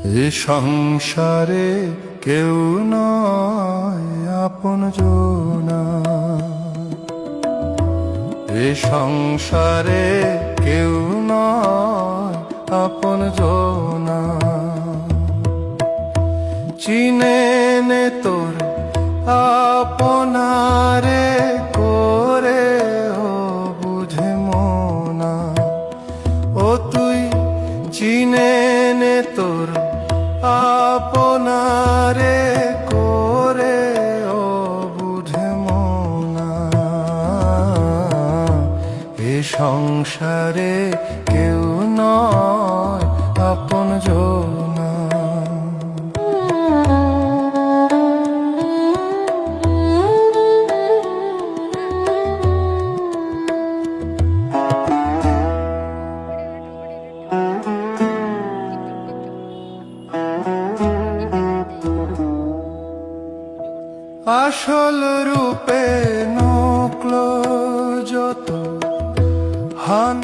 এ সংসারে কেউ নয় আপনজনা, এ সংসারে কেউ নয় আপনজনা। চিনে নে তোর আপনারে করে ও বুঝে মনা, ও তুই চিনে নে তোর আপনারে করে ও বুঝে মনা। এ সংসারে কেউ নয় আপনজনা। আসল রূপে নকল যত হান